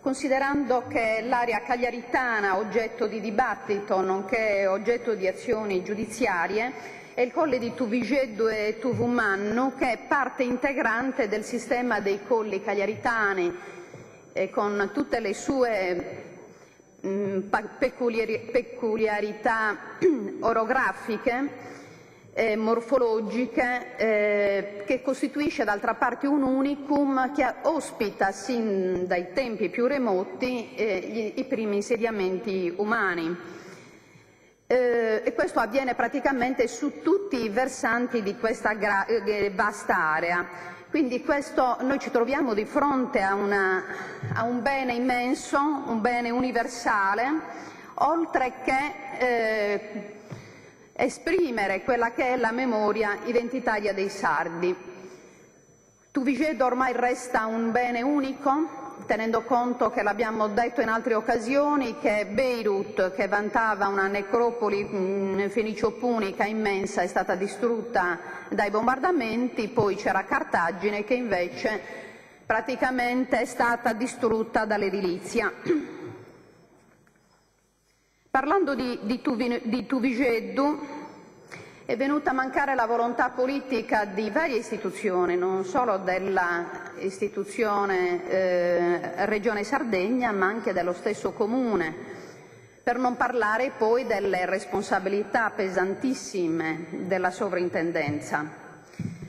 Considerando che l'area cagliaritana, oggetto di dibattito nonché oggetto di azioni giudiziarie, è il Colle di Tuvigeddu e Tuvumannu, che è parte integrante del sistema dei colli cagliaritani, con tutte le sue peculiarità orografiche e morfologiche, che costituisce d'altra parte un unicum che ospita sin dai tempi più remoti i primi insediamenti umani. E questo avviene praticamente su tutti i versanti di questa vasta area. Quindi noi ci troviamo di fronte a un bene immenso, un bene universale, oltre che esprimere quella che è la memoria identitaria dei sardi. Tuvigeddu ormai resta un bene unico, tenendo conto che l'abbiamo detto in altre occasioni, che Beirut, che vantava una necropoli fenicio-punica immensa, è stata distrutta dai bombardamenti, poi c'era Cartagine che invece praticamente è stata distrutta dall'edilizia. Parlando di Tuvigeddu, è venuta a mancare la volontà politica di varie istituzioni, non solo dell'istituzione Regione Sardegna, ma anche dello stesso Comune, per non parlare poi delle responsabilità pesantissime della sovrintendenza.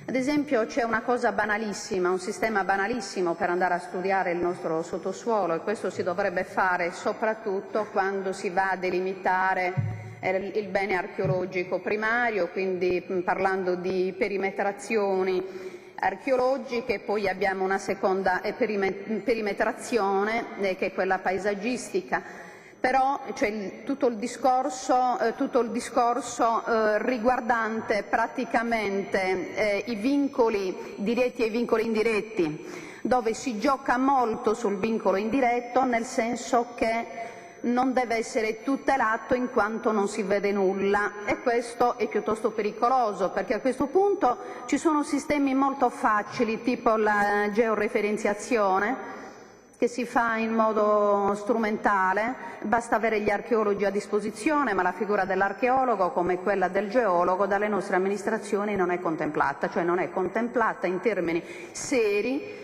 Ad esempio c'è una cosa banalissima, un sistema banalissimo per andare a studiare il nostro sottosuolo, e questo si dovrebbe fare soprattutto quando si va a delimitare il bene archeologico primario, quindi parlando di perimetrazioni archeologiche. Poi abbiamo una seconda perimetrazione che è quella paesaggistica. Però c'è tutto il discorso riguardante praticamente i vincoli diretti e i vincoli indiretti, dove si gioca molto sul vincolo indiretto, nel senso che non deve essere tutelato in quanto non si vede nulla, e questo è piuttosto pericoloso, perché a questo punto ci sono sistemi molto facili, tipo la georeferenziazione, che si fa in modo strumentale, basta avere gli archeologi a disposizione, ma la figura dell'archeologo, come quella del geologo, dalle nostre amministrazioni non è contemplata, cioè non è contemplata in termini seri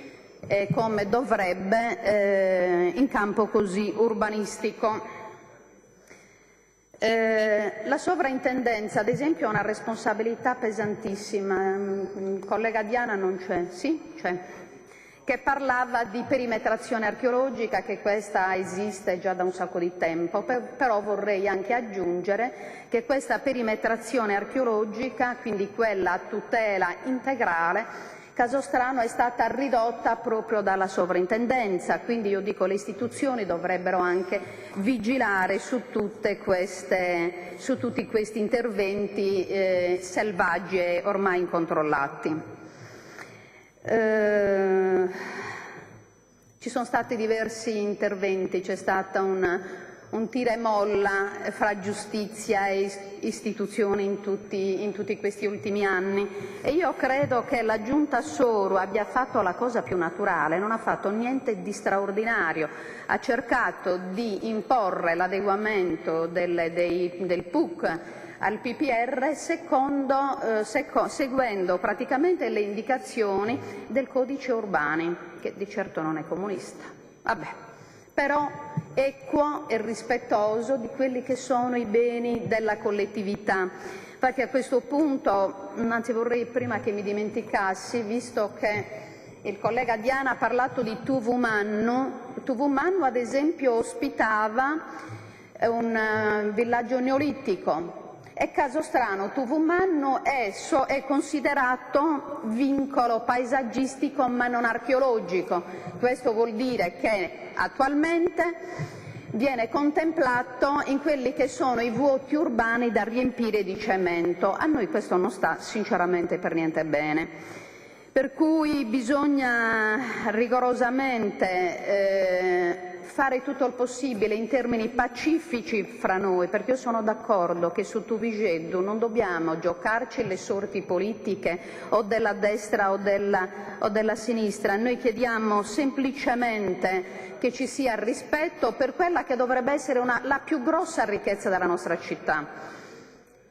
come dovrebbe in campo così urbanistico. La sovrintendenza, ad esempio, ha una responsabilità pesantissima. Il collega Diana non c'è? Sì? C'è. Che parlava di perimetrazione archeologica, che questa esiste già da un sacco di tempo, però vorrei anche aggiungere che questa perimetrazione archeologica, quindi quella a tutela integrale, caso strano è stata ridotta proprio dalla sovrintendenza, quindi io dico le istituzioni dovrebbero anche vigilare su tutti questi interventi selvaggi e ormai incontrollati. Ci sono stati diversi interventi, c'è stato un tira e molla fra giustizia e istituzioni in tutti questi ultimi anni, e io credo che la Giunta Soru abbia fatto la cosa più naturale, non ha fatto niente di straordinario, ha cercato di imporre l'adeguamento del PUC al PPR seguendo praticamente le indicazioni del codice Urbani, che di certo non è comunista, vabbè, però equo e rispettoso di quelli che sono i beni della collettività. Infatti a questo punto, anzi vorrei prima che mi dimenticassi, visto che il collega Diana ha parlato di Tuvumannu ad esempio ospitava un villaggio neolitico. È caso strano, Tuvumannu è considerato vincolo paesaggistico ma non archeologico. Questo vuol dire che attualmente viene contemplato in quelli che sono i vuoti urbani da riempire di cemento. A noi questo non sta sinceramente per niente bene. Per cui bisogna rigorosamente fare tutto il possibile in termini pacifici fra noi, perché io sono d'accordo che su Tuvigeddu non dobbiamo giocarci le sorti politiche o della destra o della sinistra. Noi chiediamo semplicemente che ci sia rispetto per quella che dovrebbe essere la più grossa ricchezza della nostra città.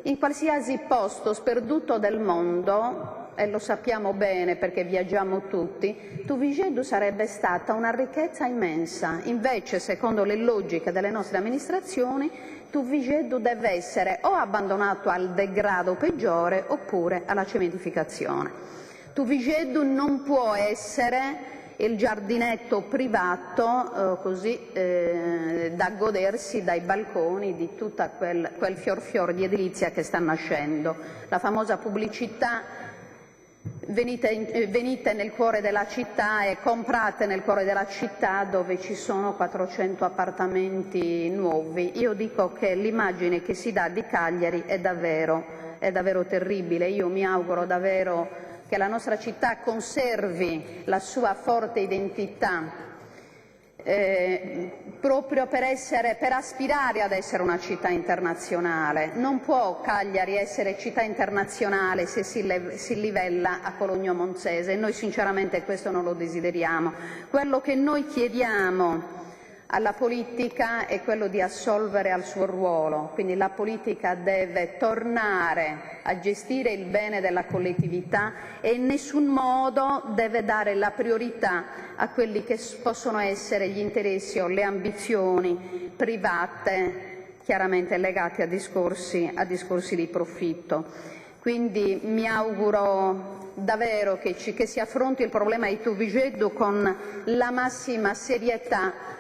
In qualsiasi posto sperduto del mondo, e lo sappiamo bene perché viaggiamo tutti, Tuvigeddu sarebbe stata una ricchezza immensa. Invece, secondo le logiche delle nostre amministrazioni, Tuvigeddu deve essere o abbandonato al degrado peggiore oppure alla cementificazione. Tuvigeddu non può essere il giardinetto privato da godersi dai balconi di tutto quel fior di edilizia che sta nascendo. La famosa pubblicità venite nel cuore della città e comprate nel cuore della città dove ci sono 400 appartamenti nuovi. Io dico che l'immagine che si dà di Cagliari è davvero terribile. Io mi auguro davvero che la nostra città conservi la sua forte identità proprio per aspirare ad essere una città internazionale. Non può Cagliari essere città internazionale se si livella a Cologno Monzese, e noi sinceramente questo non lo desideriamo. Quello che noi chiediamo alla politica è quello di assolvere al suo ruolo, quindi la politica deve tornare a gestire il bene della collettività e in nessun modo deve dare la priorità a quelli che possono essere gli interessi o le ambizioni private, chiaramente legate a discorsi di profitto. Quindi mi auguro davvero che si affronti il problema di Tuvigeddu con la massima serietà,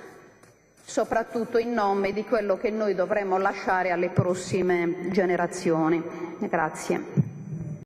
soprattutto in nome di quello che noi dovremo lasciare alle prossime generazioni. Grazie.